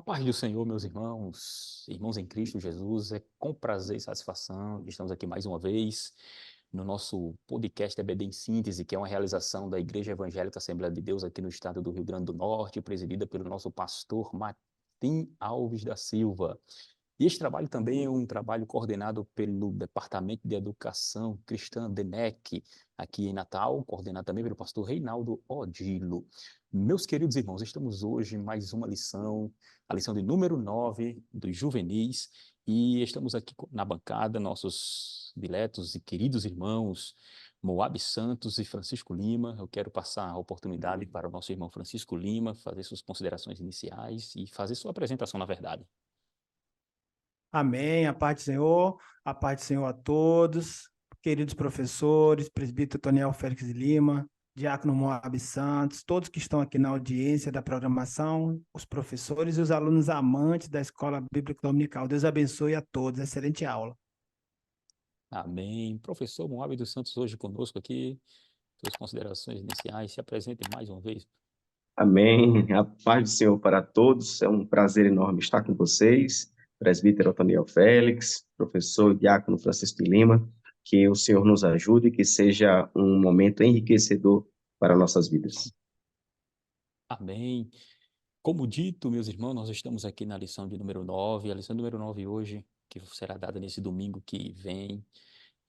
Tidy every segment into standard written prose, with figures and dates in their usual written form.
Paz do Senhor, meus irmãos, irmãos em Cristo Jesus, é com prazer e satisfação que estamos aqui mais uma vez no nosso podcast EBD em Síntese, que é uma realização da Igreja Evangélica Assembleia de Deus aqui no estado do Rio Grande do Norte, presidida pelo nosso pastor Martim Alves da Silva. E este trabalho também é um trabalho coordenado pelo Departamento de Educação Cristã DENEC, aqui em Natal, coordenado também pelo pastor Reinaldo Odilo. Meus queridos irmãos, estamos hoje em mais uma lição, a lição de número 9 dos juvenis, e estamos aqui na bancada, nossos diletos e queridos irmãos, Moab Santos e Francisco Lima. Eu quero passar a oportunidade para o nosso irmão Francisco Lima fazer suas considerações iniciais e fazer sua apresentação, na verdade. Amém, a paz do Senhor a todos, queridos professores, presbítero Toniel Félix de Lima, diácono Moab Santos, todos que estão aqui na audiência da programação, os professores e os alunos amantes da Escola Bíblica Dominical. Deus abençoe a todos, excelente aula. Amém. Professor Moab dos Santos hoje conosco aqui, suas considerações iniciais, se apresente mais uma vez. Amém. A paz do Senhor para todos. É um prazer enorme estar com vocês. Presbítero Otoniel Félix, professor e diácono Francisco de Lima. Que o Senhor nos ajude e que seja um momento enriquecedor para nossas vidas. Amém. Como dito, meus irmãos, nós estamos aqui na lição de número 9. A lição número 9 hoje, que será dada nesse domingo que vem.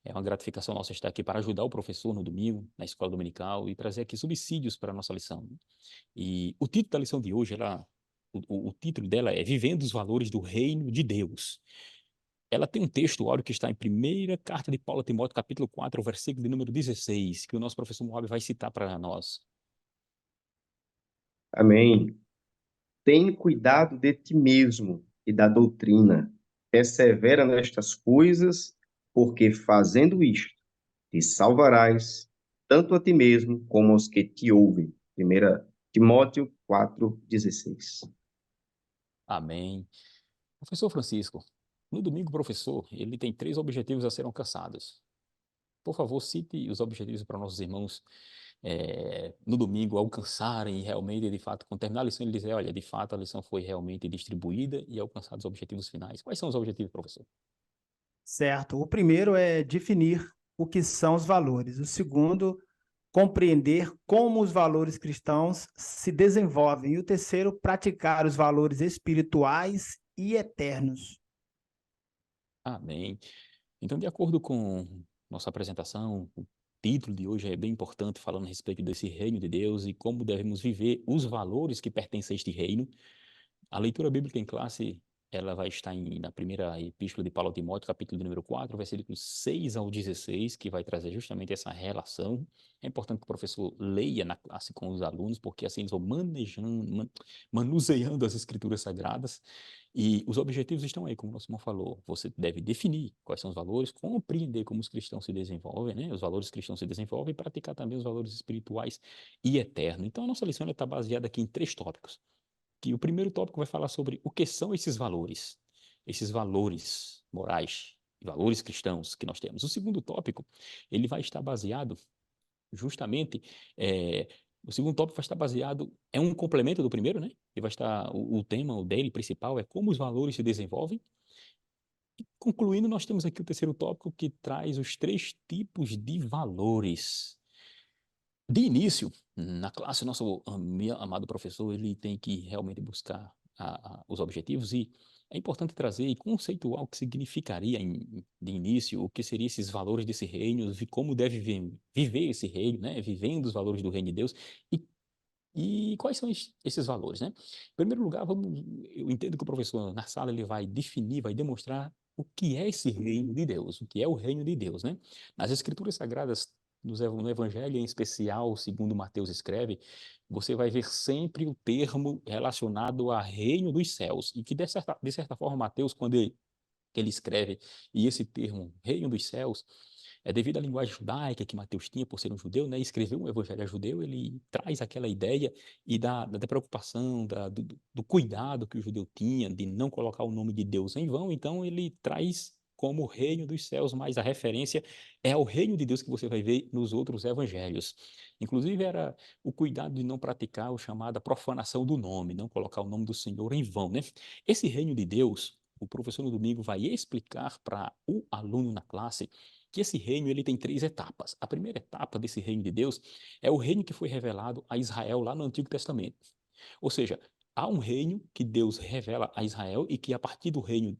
É uma gratificação nossa estar aqui para ajudar o professor no domingo, na escola dominical, e trazer aqui subsídios para a nossa lição. E o título da lição de hoje, o título dela é Vivendo os Valores do Reino de Deus. Ela tem um texto áureo que está em primeira carta de Paulo a Timóteo, capítulo 4, versículo de número 16, que o nosso professor Moab vai citar para nós. Amém. Tenha cuidado de ti mesmo e da doutrina. Persevera nestas coisas, porque fazendo isto, te salvarás, tanto a ti mesmo como aos que te ouvem. 1 Timóteo 4,16. Amém. Professor Francisco, no domingo, professor, ele tem 3 objetivos a serem alcançados. Por favor, cite os objetivos para nossos irmãos no domingo alcançarem realmente, de fato, quando terminar a lição, ele dizer, olha, de fato, a lição foi realmente distribuída e alcançados os objetivos finais. Quais são os objetivos, professor? Certo, o primeiro é definir o que são os valores. O segundo, compreender como os valores cristãos se desenvolvem. E o terceiro, praticar os valores espirituais e eternos. Amém. Então, de acordo com nossa apresentação, o título de hoje é bem importante, falando a respeito desse reino de Deus e como devemos viver os valores que pertencem a este reino. A leitura bíblica em classe, ela vai estar na primeira epístola de Paulo a Timóteo, capítulo de número 4, versículos 6 ao 16, que vai trazer justamente essa relação. É importante que o professor leia na classe com os alunos, porque assim eles vão manuseando as escrituras sagradas. E os objetivos estão aí, como o nosso irmão falou. Você deve definir quais são os valores, compreender como os cristãos se desenvolvem, né? Os valores cristãos se desenvolvem e praticar também os valores espirituais e eternos. Então, a nossa lição está baseada aqui em 3 tópicos. Que o primeiro tópico vai falar sobre o que são esses valores morais, valores cristãos que nós temos. O segundo tópico, ele vai estar baseado justamente, o segundo tópico vai estar baseado, é um complemento do primeiro, né? E vai estar, o tema, o dele principal é como os valores se desenvolvem. E concluindo, nós temos aqui o terceiro tópico que traz os 3 tipos de valores. De início, na classe, o nosso amado professor, ele tem que realmente buscar os objetivos e é importante trazer e conceituar o que significaria de início, o que seriam esses valores desse reino, e como deve viver esse reino, né? Vivendo os valores do reino de Deus e quais são esses valores, né? Em primeiro lugar, eu entendo que o professor na sala ele vai definir, vai demonstrar o que é esse reino de Deus, o que é o reino de Deus, né? Nas Escrituras Sagradas, no Evangelho em especial, segundo Mateus escreve, você vai ver sempre o termo relacionado a reino dos céus, e que de certa forma Mateus, quando ele escreve, e esse termo reino dos céus, é devido à linguagem judaica que Mateus tinha por ser um judeu, né? Escreveu um evangelho judeu, ele traz aquela ideia e da preocupação, do cuidado que o judeu tinha de não colocar o nome de Deus em vão, então ele traz como o reino dos céus, mas a referência é ao reino de Deus que você vai ver nos outros evangelhos. Inclusive, era o cuidado de não praticar o chamada profanação do nome, não colocar o nome do Senhor em vão, né? Esse reino de Deus, o professor no domingo vai explicar para o aluno na classe que esse reino ele tem 3 etapas. A primeira etapa desse reino de Deus é o reino que foi revelado a Israel lá no Antigo Testamento. Ou seja, há um reino que Deus revela a Israel e que a partir do reino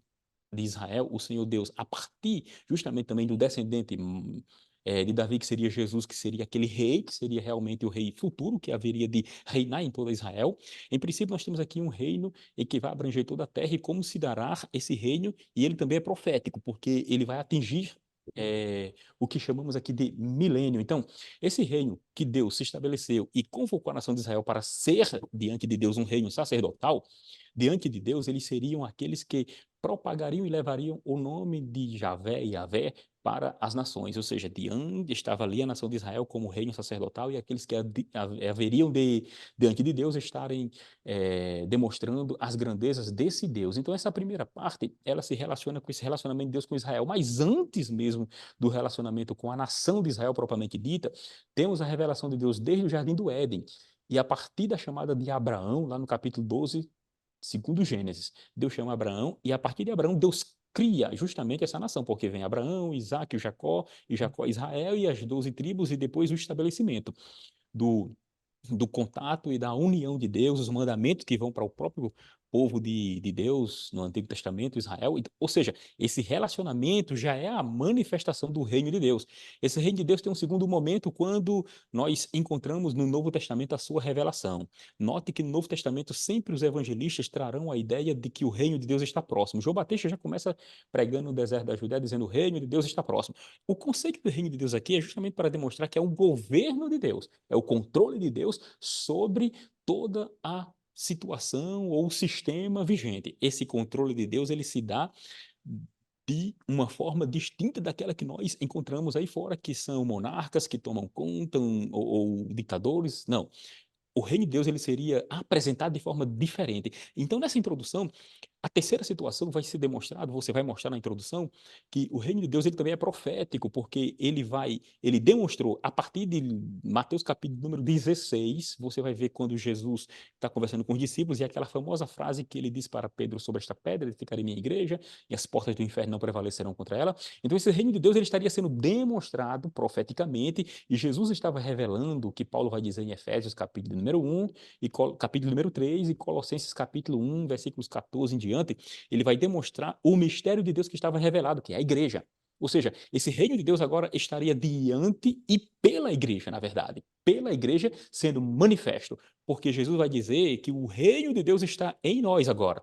de Israel, o Senhor Deus, a partir justamente também do descendente de Davi, que seria Jesus, que seria aquele rei, que seria realmente o rei futuro, que haveria de reinar em toda Israel. Em princípio, nós temos aqui um reino em que vai abranger toda a terra, e como se dará esse reino, e ele também é profético, porque ele vai atingir o que chamamos aqui de milênio. Então, esse reino que Deus se estabeleceu e convocou a nação de Israel para ser diante de Deus um reino sacerdotal, diante de Deus eles seriam aqueles que propagariam e levariam o nome de Javé e Yahvé para as nações, ou seja, diante estava ali a nação de Israel como reino sacerdotal e aqueles que haveriam diante de Deus estarem demonstrando as grandezas desse Deus. Então essa primeira parte, ela se relaciona com esse relacionamento de Deus com Israel, mas antes mesmo do relacionamento com a nação de Israel propriamente dita, temos a revelação de Deus desde o Jardim do Éden, e a partir da chamada de Abraão, lá no capítulo 12, segundo Gênesis, Deus chama Abraão, e a partir de Abraão, Deus cria justamente essa nação, porque vem Abraão, Isaac, e Jacó, Israel, e as 12 tribos, e depois o estabelecimento do contato e da união de Deus, os mandamentos que vão para o próprio povo de Deus no Antigo Testamento, Israel. Ou seja, esse relacionamento já é a manifestação do reino de Deus. Esse reino de Deus tem um segundo momento quando nós encontramos no Novo Testamento a sua revelação. Note que no Novo Testamento sempre os evangelistas trarão a ideia de que o reino de Deus está próximo. João Batista já começa pregando no deserto da Judéia, dizendo o reino de Deus está próximo. O conceito do reino de Deus aqui é justamente para demonstrar que é o governo de Deus, é o controle de Deus sobre toda a situação ou sistema vigente. Esse controle de Deus, ele se dá de uma forma distinta daquela que nós encontramos aí fora, que são monarcas que tomam conta ou ditadores. Não. O reino de Deus ele seria apresentado de forma diferente. Então, nessa introdução, a terceira situação vai ser demonstrado, você vai mostrar na introdução, que o reino de Deus ele também é profético, porque ele demonstrou, a partir de Mateus capítulo número 16, você vai ver quando Jesus está conversando com os discípulos, e aquela famosa frase que ele diz para Pedro sobre esta pedra, edificarei minha igreja, e as portas do inferno não prevalecerão contra ela. Então, esse reino de Deus ele estaria sendo demonstrado profeticamente, e Jesus estava revelando o que Paulo vai dizer em Efésios capítulo número 1, e capítulo número 3, e Colossenses capítulo 1, versículos 14 em diante, ele vai demonstrar o mistério de Deus que estava revelado, que é a igreja. Ou seja, esse reino de Deus agora estaria diante e pela igreja, na verdade. Pela igreja sendo manifesto. Porque Jesus vai dizer que o reino de Deus está em nós agora.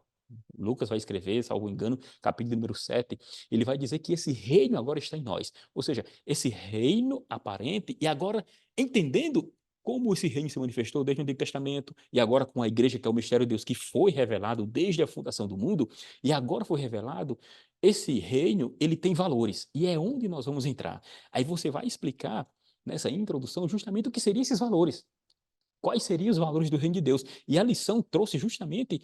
Lucas vai escrever, salvo engano, capítulo número 7, ele vai dizer que esse reino agora está em nós. Ou seja, esse reino aparente, e agora entendendo como esse reino se manifestou desde o Antigo Testamento, e agora com a igreja, que é o mistério de Deus, que foi revelado desde a fundação do mundo, e agora foi revelado, esse reino, ele tem valores, e é onde nós vamos entrar. Aí você vai explicar, nessa introdução, justamente o que seriam esses valores. Quais seriam os valores do reino de Deus? E a lição trouxe justamente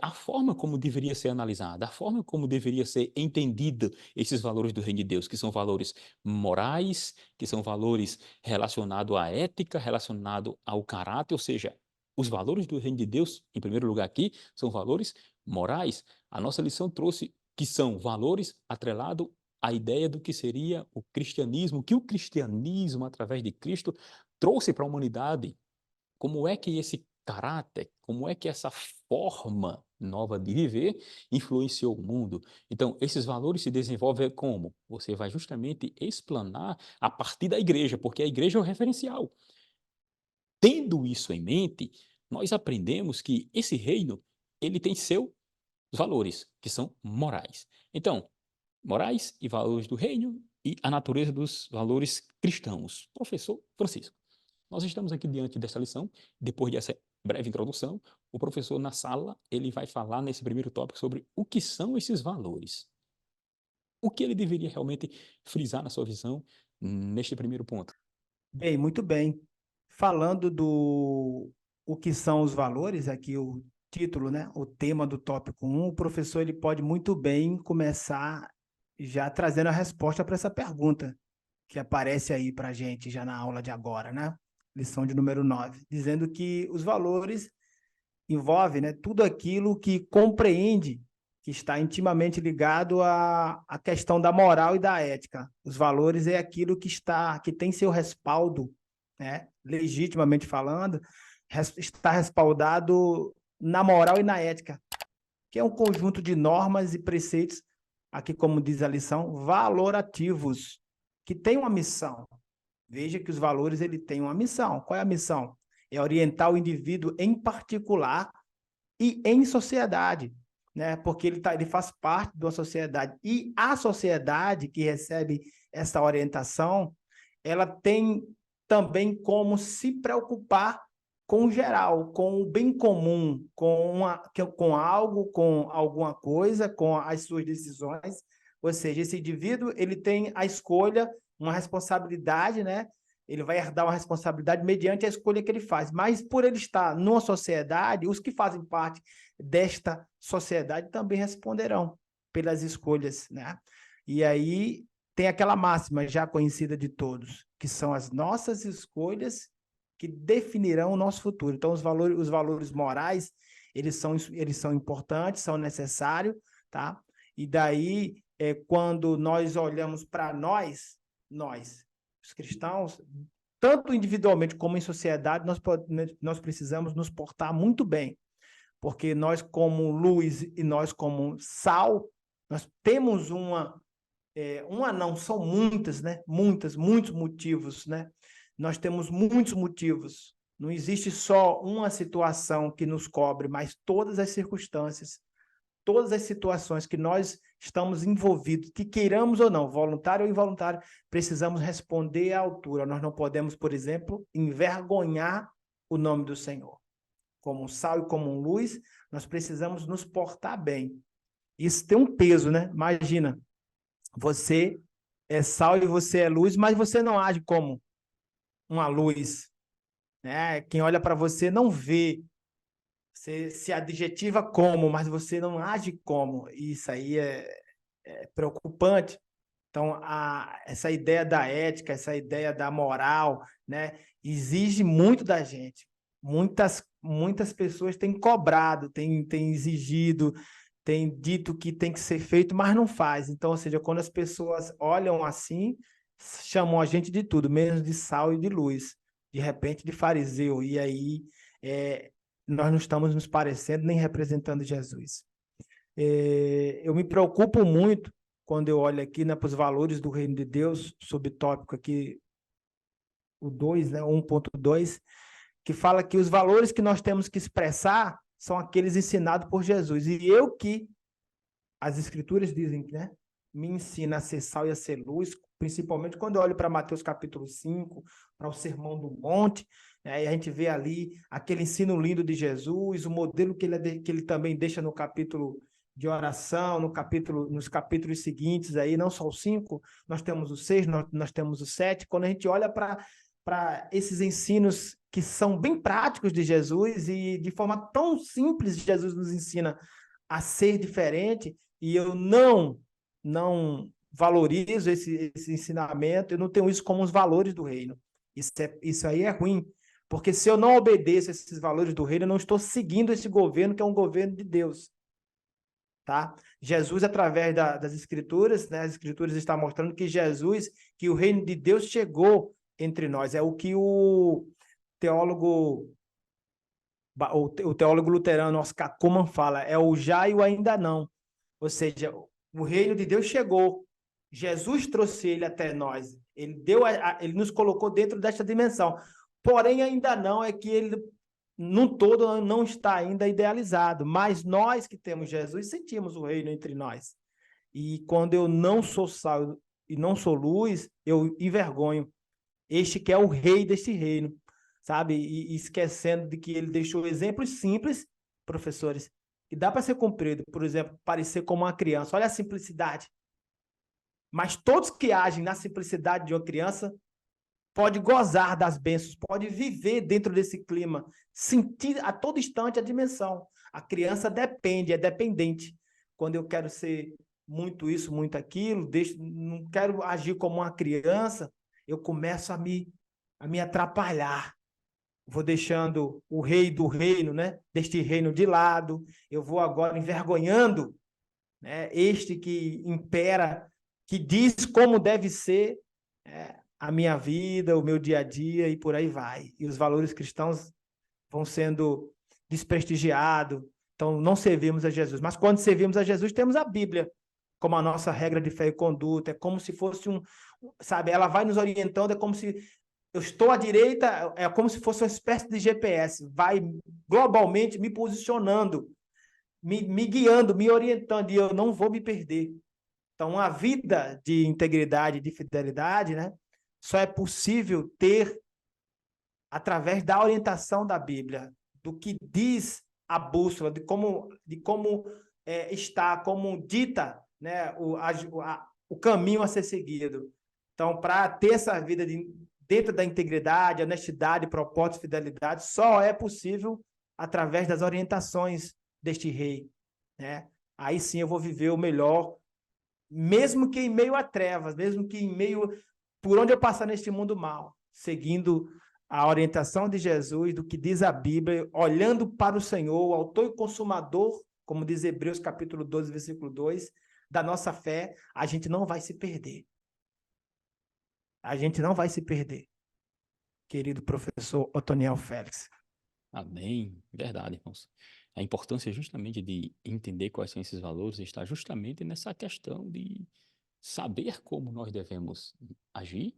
a forma como deveria ser analisada, a forma como deveria ser entendida esses valores do reino de Deus, que são valores morais, que são valores relacionados à ética, relacionados ao caráter, ou seja, os valores do reino de Deus, em primeiro lugar aqui, são valores morais. A nossa lição trouxe que são valores atrelados à ideia do que seria o cristianismo, que o cristianismo, através de Cristo, trouxe para a humanidade. Como é que esse caráter, como é que essa forma nova de viver influenciou o mundo? Então, esses valores se desenvolvem como? Você vai justamente explanar a partir da igreja, porque a igreja é o referencial. Tendo isso em mente, nós aprendemos que esse reino, ele tem seus valores, que são morais. Então, morais e valores do reino e a natureza dos valores cristãos. Professor Francisco. Nós estamos aqui diante dessa lição, depois dessa breve introdução, o professor na sala, ele vai falar nesse primeiro tópico sobre o que são esses valores. O que ele deveria realmente frisar na sua visão neste primeiro ponto? Bem, muito bem. Falando do o que são os valores, aqui o título, né? O tema do tópico 1, o professor ele pode muito bem começar já trazendo a resposta para essa pergunta que aparece aí para a gente já na aula de agora, né? Lição de número 9, dizendo que os valores envolvem, né, tudo aquilo que compreende, que está intimamente ligado à questão da moral e da ética. Os valores é aquilo que tem seu respaldo, né, legitimamente falando, está respaldado na moral e na ética, que é um conjunto de normas e preceitos, aqui como diz a lição, valorativos, que tem uma missão. Veja que os valores ele têm uma missão. Qual é a missão? É orientar o indivíduo em particular e em sociedade, né? Porque ele faz parte de uma sociedade. E a sociedade que recebe essa orientação, ela tem também como se preocupar com o geral, com o bem comum, com algo, com alguma coisa, com as suas decisões. Ou seja, esse indivíduo ele tem a escolha, uma responsabilidade, né? Ele vai herdar uma responsabilidade mediante a escolha que ele faz. Mas por ele estar numa sociedade, os que fazem parte desta sociedade também responderão pelas escolhas, né? E aí tem aquela máxima já conhecida de todos, que são as nossas escolhas que definirão o nosso futuro. Então, os valores morais, eles são importantes, são necessários, tá? E daí, quando nós olhamos para nós, os cristãos, tanto individualmente como em sociedade, nós precisamos nos portar muito bem, porque nós como luz e nós como sal, nós temos não, são muitas, né? Muitos motivos, né? Nós temos muitos motivos. Não existe só uma situação que nos cobre, mas todas as circunstâncias, todas as situações que nós estamos envolvidos, que queiramos ou não, voluntário ou involuntário, precisamos responder à altura. Nós não podemos, por exemplo, envergonhar o nome do Senhor. Como um sal e como um luz, nós precisamos nos portar bem. Isso tem um peso, né? Imagina, você é sal e você é luz, mas você não age como uma luz, né? Quem olha para você não vê. Você se adjetiva como, mas você não age como. Isso aí é preocupante. Então, essa ideia da ética, essa ideia da moral, né, exige muito da gente. Muitas pessoas têm cobrado, têm exigido, têm dito que tem que ser feito, mas não faz. Então, ou seja, quando as pessoas olham assim, chamam a gente de tudo, menos de sal e de luz. De repente, de fariseu. E aí, nós não estamos nos parecendo nem representando Jesus. Eu me preocupo muito quando eu olho aqui, né, para os valores do reino de Deus, subtópico aqui, o 2, né, 1.2, que fala que os valores que nós temos que expressar são aqueles ensinados por Jesus. E as escrituras dizem, né, me ensina a ser sal e a ser luz, principalmente quando eu olho para Mateus capítulo 5, para o Sermão do Monte, né, e a gente vê ali aquele ensino lindo de Jesus, o modelo que ele também deixa no capítulo de oração, nos capítulos seguintes, aí, não só o 5, nós temos o 6, nós temos o 7. Quando a gente olha para esses ensinos que são bem práticos de Jesus e de forma tão simples, Jesus nos ensina a ser diferente, e eu não valorizo esse ensinamento, eu não tenho isso como os valores do reino. Isso aí é ruim, porque se eu não obedeço esses valores do reino, eu não estou seguindo esse governo, que é um governo de Deus. Tá? Jesus, através das Escrituras, né, as Escrituras estão mostrando que o reino de Deus chegou entre nós. É o que o teólogo luterano Oscar Cullmann fala, é o já e o ainda não. Ou seja, o reino de Deus chegou. Jesus trouxe ele até nós. Ele nos colocou dentro desta dimensão. Porém, ainda não, é que ele num todo não está ainda idealizado, mas nós que temos Jesus sentimos o reino entre nós. E quando eu não sou sal e não sou luz, eu envergonho este que é o rei deste reino, sabe? E esquecendo de que ele deixou exemplos simples, professores, que dá para ser cumprido. Por exemplo, parecer como uma criança. Olha a simplicidade. Mas todos que agem na simplicidade de uma criança pode gozar das bênçãos, pode viver dentro desse clima, sentir a todo instante a dimensão. A criança é dependente. Quando eu quero ser muito isso, muito aquilo, não quero agir como uma criança, eu começo a me atrapalhar. Vou deixando o rei do reino, né, deste reino de lado, eu vou agora envergonhando, né, este que impera, que diz como deve ser a minha vida, o meu dia a dia e por aí vai. E os valores cristãos vão sendo desprestigiados, então não servimos a Jesus. Mas quando servimos a Jesus, temos a Bíblia como a nossa regra de fé e conduta, é como se fosse sabe, ela vai nos orientando, é como se eu estou à direita, é como se fosse uma espécie de GPS, vai globalmente me posicionando, me guiando, me orientando, e eu não vou me perder. Então, a vida de integridade, de fidelidade, né, só é possível ter através da orientação da Bíblia, do que diz a bússola, de como está, como dita, né, o caminho a ser seguido. Então, para ter essa vida dentro da integridade, honestidade, propósito, fidelidade, só é possível através das orientações deste rei, né? Aí sim eu vou viver o melhor, mesmo que em meio a trevas, mesmo que em meio por onde eu passar neste mundo mal, seguindo a orientação de Jesus, do que diz a Bíblia, olhando para o Senhor, o autor e consumador, como diz Hebreus capítulo 12, versículo 2, da nossa fé, a gente não vai se perder. A gente não vai se perder, querido professor Otoniel Félix. Amém. Verdade, irmãos. A importância justamente de entender quais são esses valores está justamente nessa questão de saber como nós devemos agir,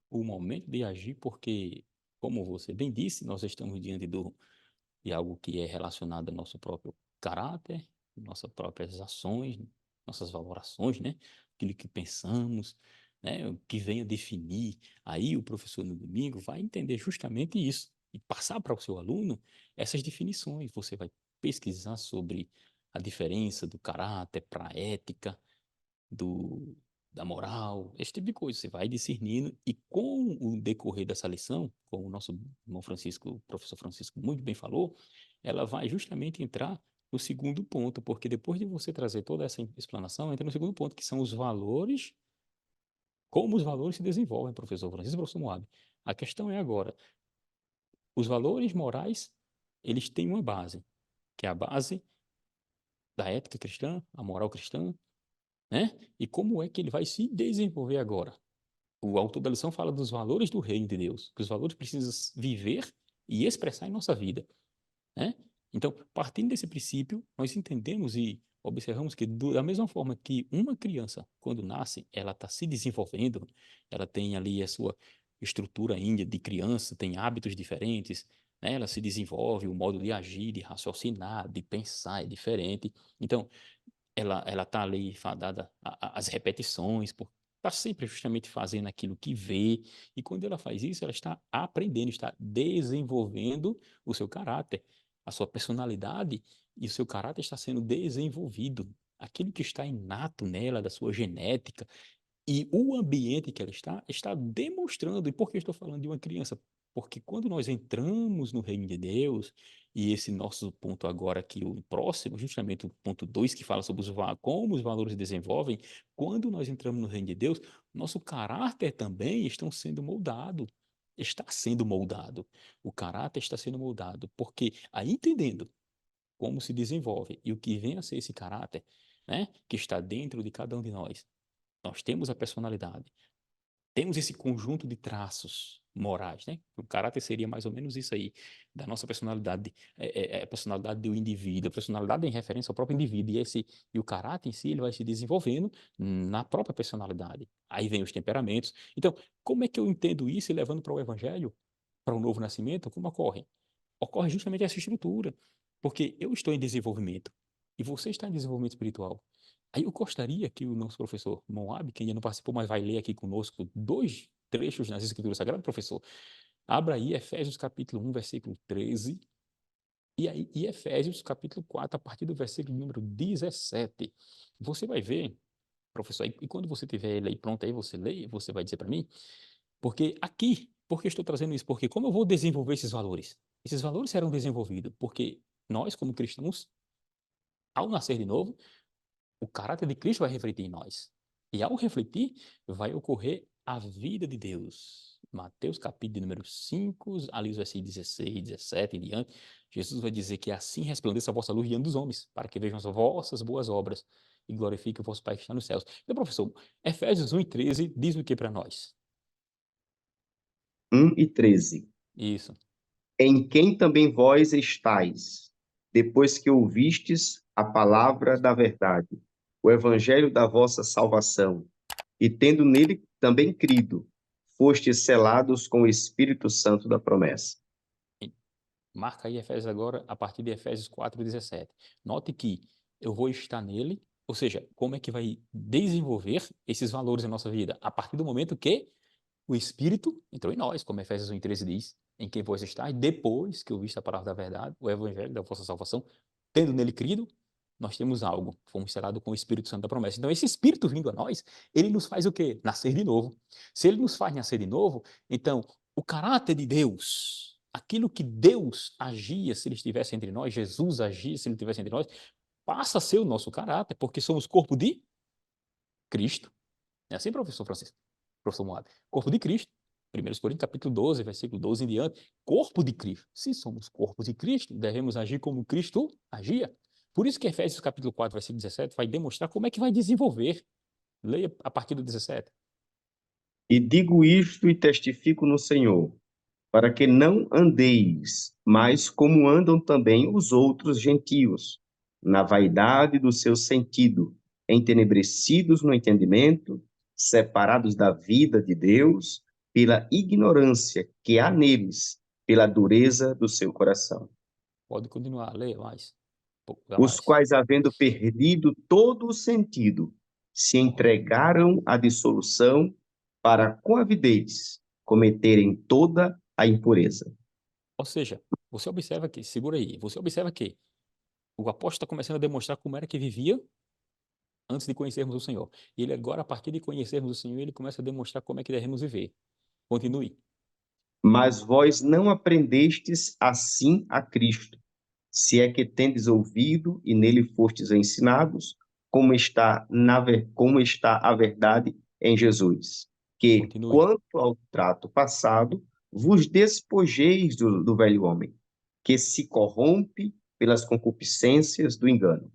o momento de agir, porque, como você bem disse, nós estamos diante de algo que é relacionado ao nosso próprio caráter, nossas próprias ações, nossas valorações, né? Aquilo que pensamos, né? O que venha definir. Aí o professor no domingo vai entender justamente isso e passar para o seu aluno essas definições. Você vai pesquisar sobre a diferença do caráter para a ética, da moral, esse tipo de coisa. Você vai discernindo e com o decorrer dessa lição, como o nosso irmão Francisco, o professor Francisco muito bem falou, ela vai justamente entrar no segundo ponto, porque depois de você trazer toda essa explanação, entra no segundo ponto, que são os valores, como os valores se desenvolvem, professor Francisco e professor Moab. A questão é agora, os valores morais, eles têm uma base, que é a base da ética cristã, a moral cristã, né? E como é que ele vai se desenvolver agora? O autor da lição fala dos valores do reino de Deus, que os valores precisam viver e expressar em nossa vida, né? Então, partindo desse princípio, nós entendemos e observamos que da mesma forma que uma criança, quando nasce, ela está se desenvolvendo, ela tem ali a sua estrutura ainda de criança, tem hábitos diferentes, né? Ela se desenvolve, o modo de agir, de raciocinar, de pensar é diferente. Então, ela está ali fadada às repetições, está sempre justamente fazendo aquilo que vê, e quando ela faz isso, ela está aprendendo, está desenvolvendo o seu caráter, a sua personalidade, e o seu caráter está sendo desenvolvido. Aquilo que está inato nela, da sua genética, e o ambiente que ela está demonstrando. E por que eu estou falando de uma criança? Porque quando nós entramos no reino de Deus, e esse nosso ponto agora aqui, o próximo, justamente o ponto 2, que fala sobre como os valores se desenvolvem, quando nós entramos no reino de Deus, nosso caráter também está sendo moldado. O caráter está sendo moldado, porque aí entendendo como se desenvolve e o que vem a ser esse caráter, né, que está dentro de cada um de nós temos a personalidade, temos esse conjunto de traços morais, né? O caráter seria mais ou menos isso aí, da nossa personalidade, a personalidade do indivíduo, a personalidade em referência ao próprio indivíduo, e o caráter em si, ele vai se desenvolvendo na própria personalidade. Aí vem os temperamentos. Então, como é que eu entendo isso e levando para o evangelho, para o novo nascimento, como ocorre? Ocorre justamente essa estrutura, porque eu estou em desenvolvimento e você está em desenvolvimento espiritual. Aí eu gostaria que o nosso professor Moab, que ainda não participou, mas vai ler aqui conosco 2 trechos nas Escrituras Sagradas, professor. Abra aí Efésios capítulo 1, versículo 13, e aí e Efésios capítulo 4, a partir do versículo número 17. Você vai ver, professor, e quando você tiver ele aí pronto, aí você lê, você vai dizer para mim, porque aqui, porque eu estou trazendo isso? Porque como eu vou desenvolver esses valores? Esses valores serão desenvolvidos porque nós, como cristãos, ao nascer de novo, o caráter de Cristo vai refletir em nós. E ao refletir, vai ocorrer a vida de Deus. Mateus capítulo de número 5, ali os versículos 16, 17 em diante, Jesus vai dizer que assim resplandeça a vossa luz diante dos homens, para que vejam as vossas boas obras e glorifiquem o vosso Pai que está nos céus. Então, professor, Efésios 1 e 13 diz o que para nós? 1 e 13. Isso. Em quem também vós estáis, depois que ouvistes a palavra da verdade, o evangelho da vossa salvação, e tendo nele também crido, fostes selados com o Espírito Santo da promessa. Marca aí Efésios agora, a partir de Efésios 4:17. Note que eu vou estar nele, ou seja, como é que vai desenvolver esses valores na nossa vida? A partir do momento que o Espírito entrou em nós, como Efésios 1:13 diz, em quem vós estáis, depois que ouviste a palavra da verdade, o evangelho da vossa salvação, tendo nele crido, nós temos algo, fomos selados com o Espírito Santo da promessa. Então, esse Espírito vindo a nós, ele nos faz o quê? Nascer de novo. Se ele nos faz nascer de novo, então, o caráter de Deus, aquilo que Deus agia se ele estivesse entre nós, Jesus agia se ele estivesse entre nós, passa a ser o nosso caráter, porque somos corpo de Cristo. É assim, professor Francisco? Professor Moab? Corpo de Cristo. 1 Coríntios capítulo 12, versículo 12 em diante. Corpo de Cristo. Se somos corpo de Cristo, devemos agir como Cristo agia. Por isso que Efésios capítulo 4, versículo 17 vai demonstrar como é que vai desenvolver. Leia a partir do 17. E digo isto e testifico no Senhor, para que não andeis mais como andam também os outros gentios, na vaidade do seu sentido, entenebrecidos no entendimento, separados da vida de Deus, pela ignorância que há neles, pela dureza do seu coração. Pode continuar, leia mais. Os quais, havendo perdido todo o sentido, se entregaram à dissolução para, com avidez, cometerem toda a impureza. Ou seja, você observa que, segura aí, você observa que o apóstolo está começando a demonstrar como era que vivia antes de conhecermos o Senhor. E ele agora, a partir de conhecermos o Senhor, ele começa a demonstrar como é que devemos viver. Continue. Mas vós não aprendestes assim a Cristo, se é que tendes ouvido e nele fostes ensinados, como está a verdade em Jesus, que, Continue. quanto ao trato passado, vos despojeis do velho homem, que se corrompe pelas concupiscências do engano.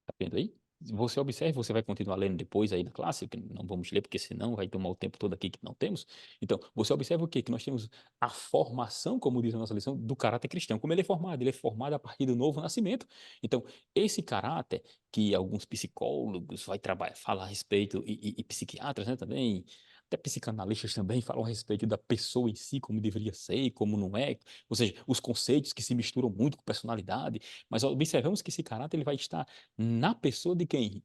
Tá vendo aí? Você observa, você vai continuar lendo depois aí na classe, que não vamos ler, porque senão vai tomar o tempo todo aqui que não temos. Então, você observa o quê? Que nós temos a formação, como diz a nossa lição, do caráter cristão. Como ele é formado a partir do novo nascimento. Então, esse caráter que alguns psicólogos vai trabalhar, falar a respeito, e psiquiatras, né, também, até psicanalistas também falam a respeito da pessoa em si, como deveria ser e como não é. Ou seja, os conceitos que se misturam muito com personalidade. Mas observamos que esse caráter ele vai estar na pessoa de quem?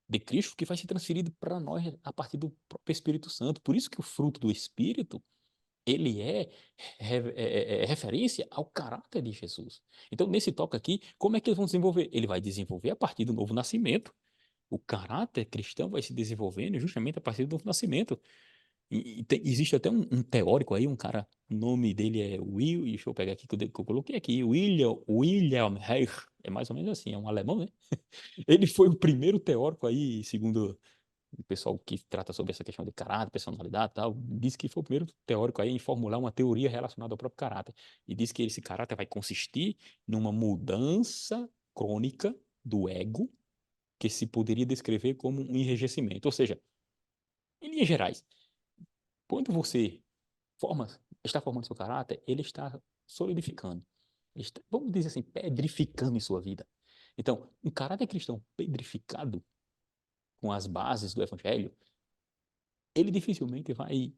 De Cristo, que vai ser transferido para nós a partir do próprio Espírito Santo. Por isso que o fruto do Espírito, ele é referência ao caráter de Jesus. Então, nesse toque aqui, como é que eles vão desenvolver? Ele vai desenvolver a partir do novo nascimento. O caráter cristão vai se desenvolvendo justamente a partir do novo nascimento. Existe até um teórico aí, um cara, o nome dele é deixa eu pegar aqui que eu coloquei aqui, William Reich, é mais ou menos assim, é um alemão, né? Ele foi o primeiro teórico aí, segundo o pessoal que trata sobre essa questão de caráter, personalidade e tal, diz que foi o primeiro teórico aí em formular uma teoria relacionada ao próprio caráter. E diz que esse caráter vai consistir numa mudança crônica do ego, que se poderia descrever como um enrijecimento. Ou seja, em linhas gerais, quando você está formando seu caráter, ele está solidificando. Vamos dizer assim, pedrificando em sua vida. Então, um caráter cristão pedrificado com as bases do evangelho, ele dificilmente vai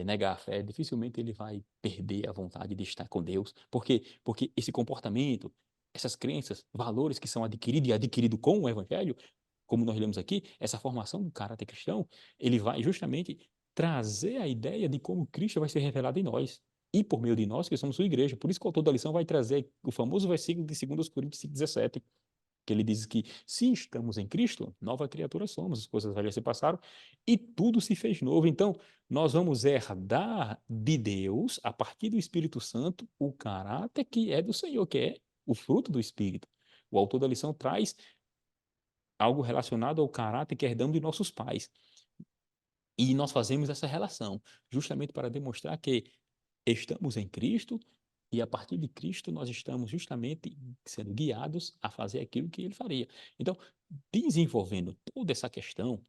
negar a fé, dificilmente ele vai perder a vontade de estar com Deus. Por quê? Porque esse comportamento, essas crenças, valores que são adquiridos e adquiridos com o evangelho, como nós lemos aqui, essa formação do caráter cristão, ele vai justamente trazer a ideia de como Cristo vai ser revelado em nós. E por meio de nós, que somos sua igreja. Por isso que o autor da lição vai trazer o famoso versículo de 2 Coríntios 5,17, que ele diz que se estamos em Cristo, nova criatura somos, as coisas velhas se passaram e tudo se fez novo. Então, nós vamos herdar de Deus, a partir do Espírito Santo, o caráter que é do Senhor, que é o fruto do Espírito. O autor da lição traz algo relacionado ao caráter que herdamos de nossos pais. E nós fazemos essa relação justamente para demonstrar que estamos em Cristo e a partir de Cristo nós estamos justamente sendo guiados a fazer aquilo que ele faria. Então, desenvolvendo toda essa questão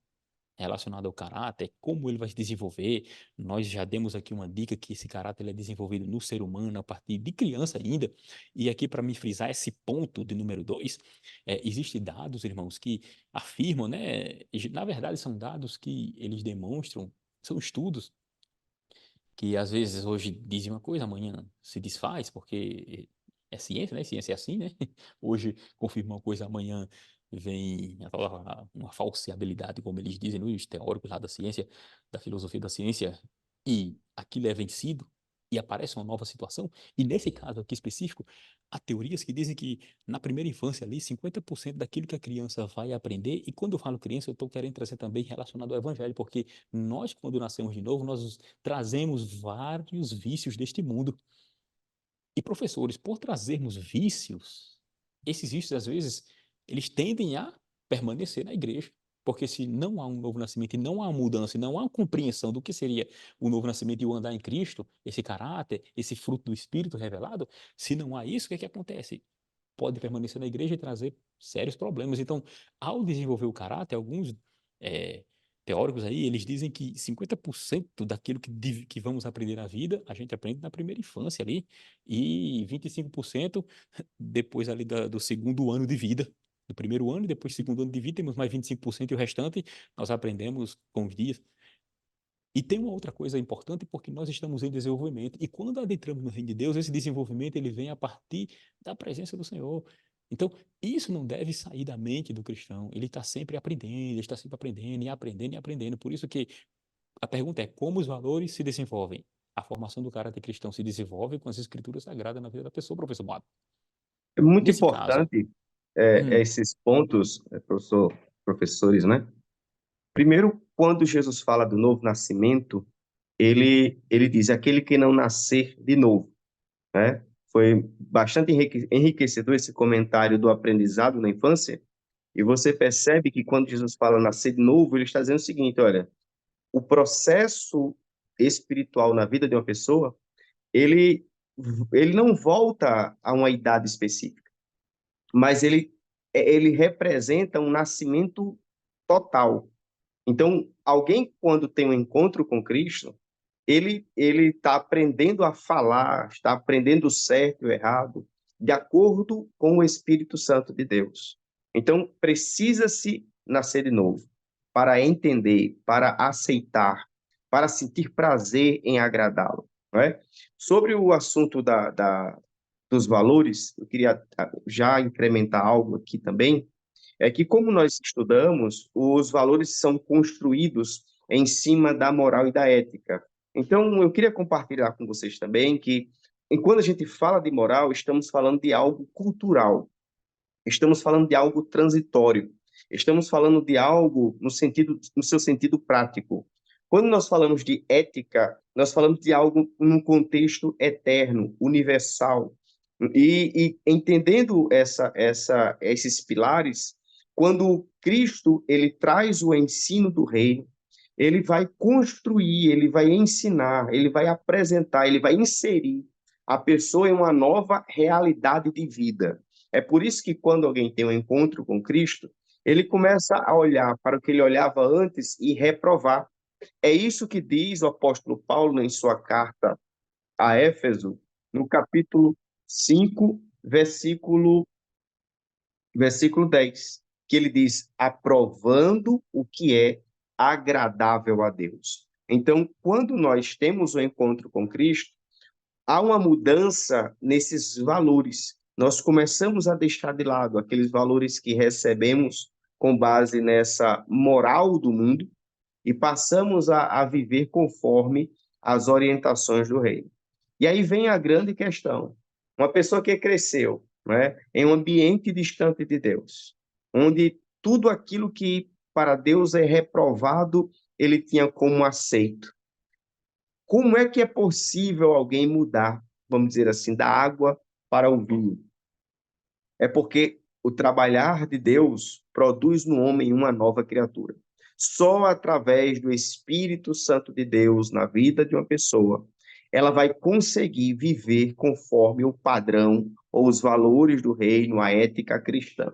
relacionada ao caráter, como ele vai se desenvolver, nós já demos aqui uma dica que esse caráter ele é desenvolvido no ser humano a partir de criança ainda, e aqui para me frisar esse ponto de número 2, existem dados, irmãos, que afirmam, né, na verdade são dados que eles demonstram, são estudos que às vezes hoje dizem uma coisa, amanhã se desfaz, porque é ciência, né? Ciência é assim, né? Hoje confirma uma coisa, amanhã vem uma falseabilidade, como eles dizem, os teóricos lá da ciência, da filosofia da ciência, e aquilo é vencido e aparece uma nova situação. E nesse caso aqui específico, há teorias que dizem que na primeira infância ali, 50% daquilo que a criança vai aprender, e quando eu falo criança, eu estou querendo trazer também relacionado ao evangelho, porque nós, quando nascemos de novo, nós trazemos vários vícios deste mundo. E professores, por trazermos vícios, esses vícios, às vezes, eles tendem a permanecer na igreja. Porque se não há um novo nascimento e não há mudança, e não há compreensão do que seria o novo nascimento e o andar em Cristo, esse caráter, esse fruto do Espírito revelado, se não há isso, o que é que acontece? Pode permanecer na igreja e trazer sérios problemas. Então, ao desenvolver o caráter, alguns é, teóricos aí, eles dizem que 50% daquilo que vamos aprender na vida, a gente aprende na primeira infância ali, e 25% depois ali do segundo ano de vida. Do primeiro ano e depois do segundo ano de vida, temos mais 25% e o restante nós aprendemos com os dias. E tem uma outra coisa importante, porque nós estamos em desenvolvimento. E quando adentramos no reino de Deus, esse desenvolvimento ele vem a partir da presença do Senhor. Então, isso não deve sair da mente do cristão. Ele está sempre aprendendo, ele está sempre aprendendo e aprendendo e aprendendo. Por isso que a pergunta é como os valores se desenvolvem? A formação do caráter cristão se desenvolve com as escrituras sagradas na vida da pessoa, professor Moab. É muito Nesse caso, importante hum, esses pontos, professores, né? Primeiro, quando Jesus fala do novo nascimento, ele diz aquele que não nascer de novo, né? Foi bastante enriquecedor esse comentário do aprendizado na infância, e você percebe que quando Jesus fala nascer de novo, ele está dizendo o seguinte, olha, o processo espiritual na vida de uma pessoa, ele, ele não volta a uma idade específica, mas ele representa um nascimento total. Então, alguém, quando tem um encontro com Cristo, ele está aprendendo a falar, está aprendendo o certo e o errado, de acordo com o Espírito Santo de Deus. Então, precisa-se nascer de novo para entender, para aceitar, para sentir prazer em agradá-lo. Não é? Sobre o assunto dos valores, eu queria já incrementar algo aqui também, é que, como nós estudamos, os valores são construídos em cima da moral e da ética. Então, eu queria compartilhar com vocês também que, quando a gente fala de moral, estamos falando de algo cultural, estamos falando de algo transitório, estamos falando de algo no seu sentido prático. Quando nós falamos de ética, nós falamos de algo num contexto eterno, universal. E entendendo esses pilares, quando Cristo ele traz o ensino do reino, ele vai construir, ele vai ensinar, ele vai apresentar, ele vai inserir a pessoa em uma nova realidade de vida. É por isso que quando alguém tem um encontro com Cristo, ele começa a olhar para o que ele olhava antes e reprovar. É isso que diz o apóstolo Paulo em sua carta a Éfeso, no capítulo 5, versículo 10, que ele diz: aprovando o que é agradável a Deus. Então, quando nós temos o encontro com Cristo, há uma mudança nesses valores. Nós começamos a deixar de lado aqueles valores que recebemos com base nessa moral do mundo e passamos a viver conforme as orientações do reino. E aí vem a grande questão. Uma pessoa que cresceu, né, em um ambiente distante de Deus, onde tudo aquilo que para Deus é reprovado, ele tinha como aceito. Como é que é possível alguém mudar, vamos dizer assim, da água para o vinho? É porque o trabalhar de Deus produz no homem uma nova criatura. Só através do Espírito Santo de Deus na vida de uma pessoa, ela vai conseguir viver conforme o padrão ou os valores do reino, a ética cristã.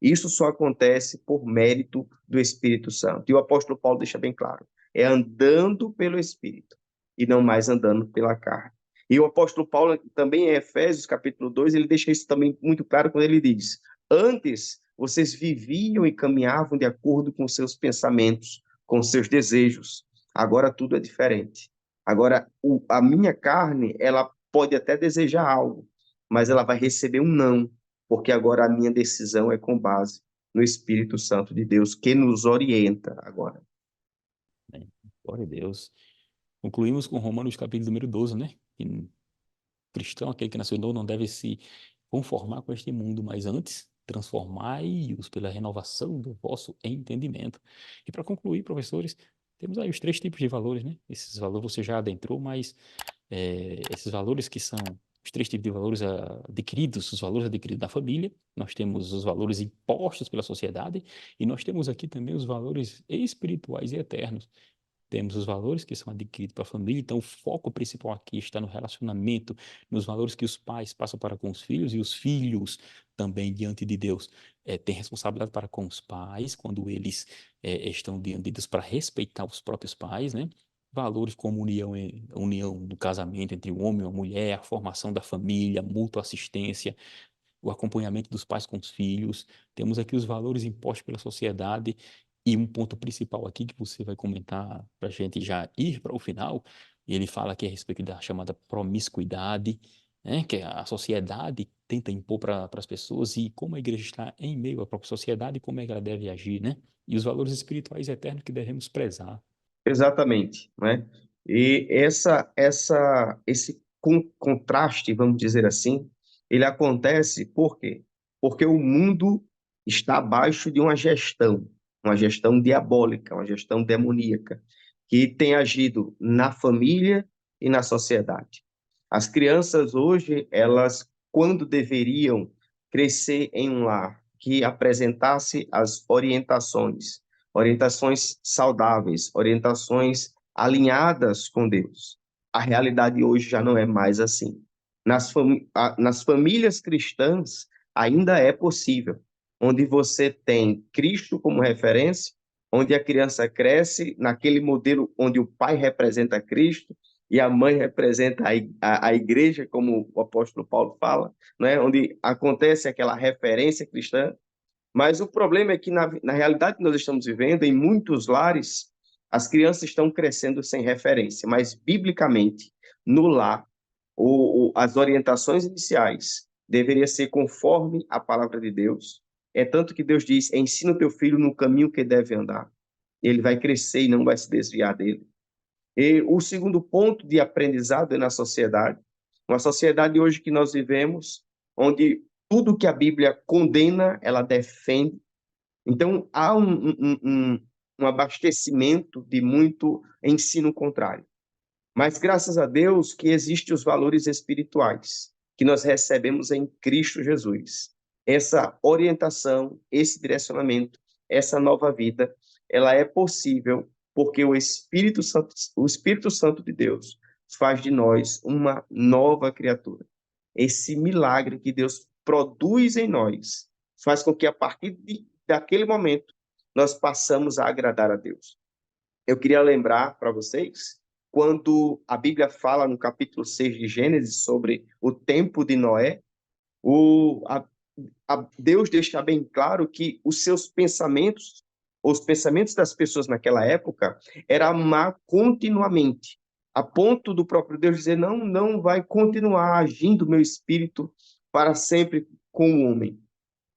Isso só acontece por mérito do Espírito Santo. E o apóstolo Paulo deixa bem claro, é andando pelo Espírito e não mais andando pela carne. E o apóstolo Paulo também em Efésios capítulo 2, ele deixa isso também muito claro quando ele diz: antes vocês viviam e caminhavam de acordo com seus pensamentos, com seus desejos. Agora tudo é diferente. Agora a minha carne, ela pode até desejar algo, mas ela vai receber um não, porque agora a minha decisão é com base no Espírito Santo de Deus, que nos orienta agora. Glória a Deus. Concluímos com Romanos capítulo número 12, né? Que cristão, aquele que nasceu de novo, não deve se conformar com este mundo, mas antes transformai-os pela renovação do vosso entendimento. E para concluir, professores, temos aí os 3 tipos de valores, né? Esses valores você já adentrou, mas esses valores que são os 3 tipos de valores adquiridos, os valores adquiridos da família, nós temos os valores impostos pela sociedade e nós temos aqui também os valores espirituais e eternos. Temos os valores que são adquiridos para a família, então o foco principal aqui está no relacionamento, nos valores que os pais passam para com os filhos e os filhos também diante de Deus têm responsabilidade para com os pais, quando eles estão diante de Deus para respeitar os próprios pais, né? Valores como união do casamento entre o homem e a mulher, a formação da família, mútua assistência, o acompanhamento dos pais com os filhos. Temos aqui os valores impostos pela sociedade e um ponto principal aqui que você vai comentar para a gente já ir para o final, e ele fala aqui a respeito da chamada promiscuidade, né, que a sociedade tenta impor para as pessoas e como a igreja está em meio à própria sociedade, como é que ela deve agir, né? E os valores espirituais eternos que devemos prezar. Exatamente, né? E esse contraste, vamos dizer assim, ele acontece por quê? Porque o mundo está abaixo de uma gestão diabólica, uma gestão demoníaca, que tem agido na família e na sociedade. As crianças hoje, elas, quando deveriam crescer em um lar que apresentasse as orientações saudáveis, orientações alinhadas com Deus. A realidade hoje já não é mais assim. Nas famílias cristãs, ainda é possível, onde você tem Cristo como referência, onde a criança cresce naquele modelo onde o pai representa Cristo e a mãe representa a igreja, como o apóstolo Paulo fala, né? Onde acontece aquela referência cristã. Mas o problema é que, na realidade que nós estamos vivendo, em muitos lares, as crianças estão crescendo sem referência, mas, biblicamente, no lar, as orientações iniciais deveriam ser conforme a palavra de Deus. É tanto que Deus diz, ensina o teu filho no caminho que deve andar. Ele vai crescer e não vai se desviar dele. E o segundo ponto de aprendizado é na sociedade. Uma sociedade hoje que nós vivemos, onde tudo que a Bíblia condena, ela defende. Então, há um abastecimento de muito ensino contrário. Mas, graças a Deus, que existem os valores espirituais que nós recebemos em Cristo Jesus. Essa orientação, esse direcionamento, essa nova vida, ela é possível porque o Espírito Santo de Deus faz de nós uma nova criatura. Esse milagre que Deus produz em nós faz com que, a partir daquele momento, nós passamos a agradar a Deus. Eu queria lembrar para vocês, quando a Bíblia fala no capítulo 6 de Gênesis sobre o tempo de Noé, Deus deixa bem claro que os seus pensamentos, os pensamentos das pessoas naquela época, era amar continuamente, a ponto do próprio Deus dizer, não vai continuar agindo o meu espírito para sempre com o homem.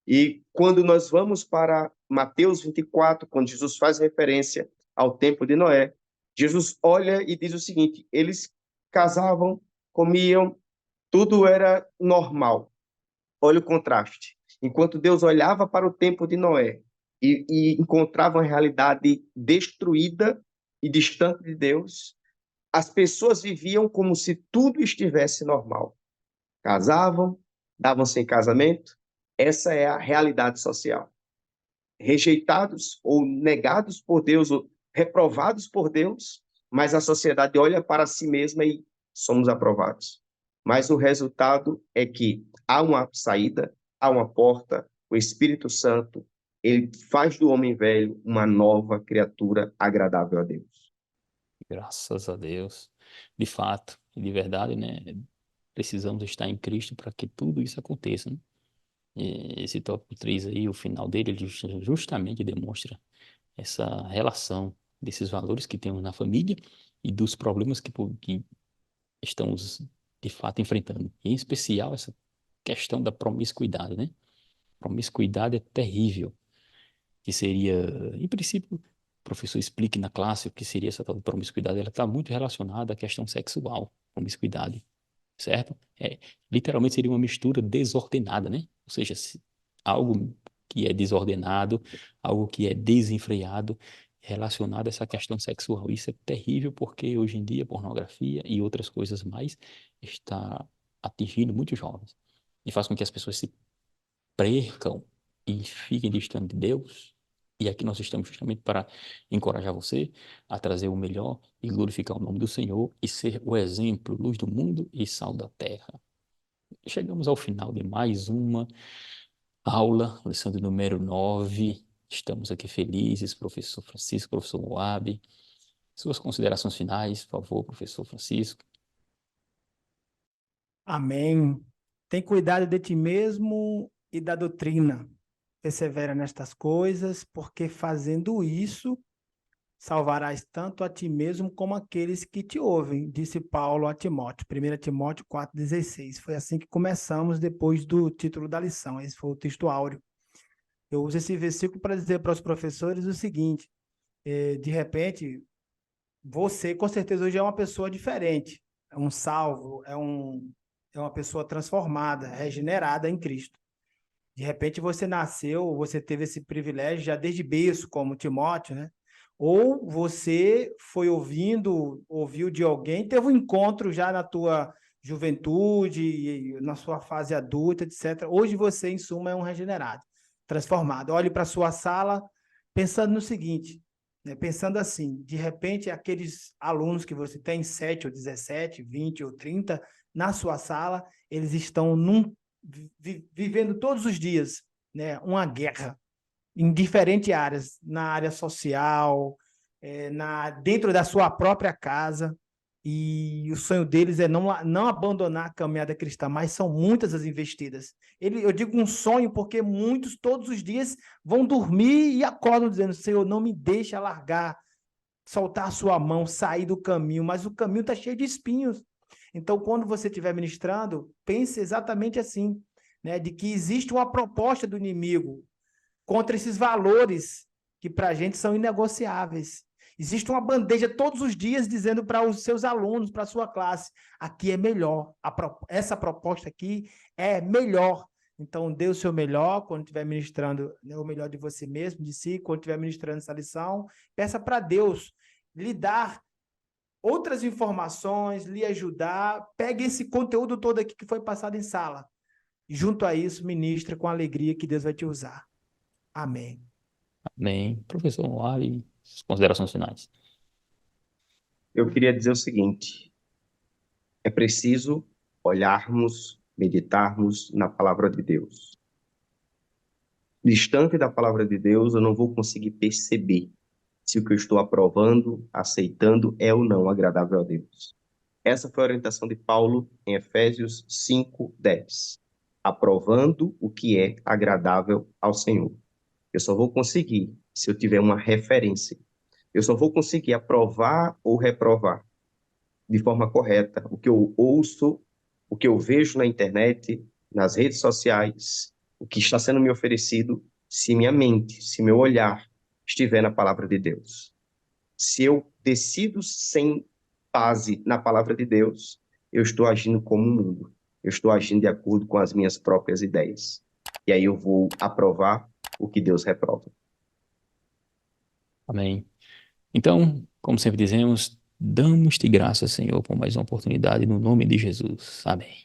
E quando nós vamos para Mateus 24, quando Jesus faz referência ao tempo de Noé, Jesus olha e diz o seguinte, eles casavam, comiam, tudo era normal. Olha o contraste. Enquanto Deus olhava para o tempo de Noé e encontrava uma realidade destruída e distante de Deus, as pessoas viviam como se tudo estivesse normal. Casavam, davam-se em casamento, Essa é a realidade social. Rejeitados ou negados por Deus, ou reprovados por Deus, mas a sociedade olha para si mesma e somos aprovados. Mas o resultado é que há uma saída, há uma porta, o Espírito Santo, ele faz do homem velho uma nova criatura agradável a Deus. Graças a Deus. De fato, e de verdade, né? Precisamos estar em Cristo para que tudo isso aconteça, né? E esse tópico 3 aí, o final dele, ele justamente demonstra essa relação desses valores que temos na família e dos problemas que estamos, de fato, enfrentando. E, em especial, essa questão da promiscuidade, né? Promiscuidade é terrível, que seria, em princípio, o professor explique na classe o que seria essa tal de promiscuidade. Ela está muito relacionada à questão sexual, promiscuidade, certo? Literalmente seria uma mistura desordenada, né? Ou seja, algo que é desordenado, algo que é desenfreado, relacionado a essa questão sexual. Isso é terrível porque hoje em dia pornografia e outras coisas mais está atingindo muitos jovens e faz com que as pessoas se percam e fiquem distantes de Deus. E aqui nós estamos justamente para encorajar você a trazer o melhor e glorificar o nome do Senhor e ser o exemplo, luz do mundo e sal da terra. Chegamos ao final de mais uma aula, lição de número 9. Estamos aqui felizes, professor Francisco, professor Moab. Suas considerações finais, por favor, professor Francisco. Amém. Tem cuidado de ti mesmo e da doutrina. Persevera nestas coisas, porque fazendo isso, salvarás tanto a ti mesmo como aqueles que te ouvem, disse Paulo a Timóteo. 1 Timóteo 4,16. Foi assim que começamos depois do título da lição. Esse foi o texto áureo. Eu uso esse versículo para dizer para os professores o seguinte: de repente, você com certeza hoje é uma pessoa diferente, é um salvo, é uma pessoa transformada, regenerada em Cristo. De repente você nasceu, você teve esse privilégio já desde berço, como Timóteo, né? Ou você foi ouviu de alguém, teve um encontro já na tua juventude, na sua fase adulta, etc. Hoje você, em suma, é um regenerado, transformado. Olhe para a sua sala pensando no seguinte, né? Pensando assim, de repente aqueles alunos que você tem, 7 ou 17, 20 ou 30, na sua sala, eles estão vivendo todos os dias, né, uma guerra em diferentes áreas, na área social, dentro da sua própria casa, e o sonho deles é não abandonar a caminhada cristã, mas são muitas as investidas. Eu digo um sonho porque muitos, todos os dias, vão dormir e acordam dizendo: Senhor, não me deixa largar, soltar a sua mão, sair do caminho, mas o caminho está cheio de espinhos. Então, quando você estiver ministrando, pense exatamente assim, né, de que existe uma proposta do inimigo contra esses valores que para a gente são inegociáveis. Existe uma bandeja todos os dias dizendo para os seus alunos, para a sua classe: aqui é melhor, essa proposta aqui é melhor. Então, dê o seu melhor quando estiver ministrando, né, o melhor de você mesmo, de si, quando estiver ministrando essa lição. Peça para Deus lhe dar outras informações, lhe ajudar. Pegue esse conteúdo todo aqui que foi passado em sala. E junto a isso, ministra com a alegria que Deus vai te usar. Amém. Amém. Professor Moab, considerações finais. Eu queria dizer o seguinte: é preciso olharmos, meditarmos na palavra de Deus. Distante da palavra de Deus, eu não vou conseguir perceber se o que eu estou aprovando, aceitando, é ou não agradável a Deus. Essa foi a orientação de Paulo em Efésios 5:10. Aprovando o que é agradável ao Senhor. Eu só vou conseguir se eu tiver uma referência. Eu só vou conseguir aprovar ou reprovar de forma correta o que eu ouço, o que eu vejo na internet, nas redes sociais, o que está sendo me oferecido, se minha mente, se meu olhar estiver na palavra de Deus. Se eu decido sem base na palavra de Deus, eu estou agindo como o mundo. Eu estou agindo de acordo com as minhas próprias ideias. E aí eu vou aprovar o que Deus reprova. Amém. Então, como sempre dizemos, damos-te graças, Senhor, por mais uma oportunidade no nome de Jesus. Amém.